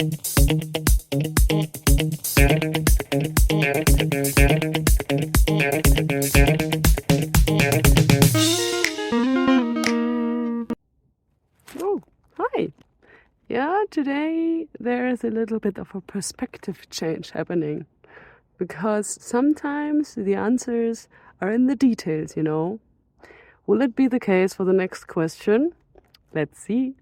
Oh, hi. Yeah, today there is a little bit of a perspective change happening because sometimes the answers are in the details, you know. Will it be the case for the next question? Let's see.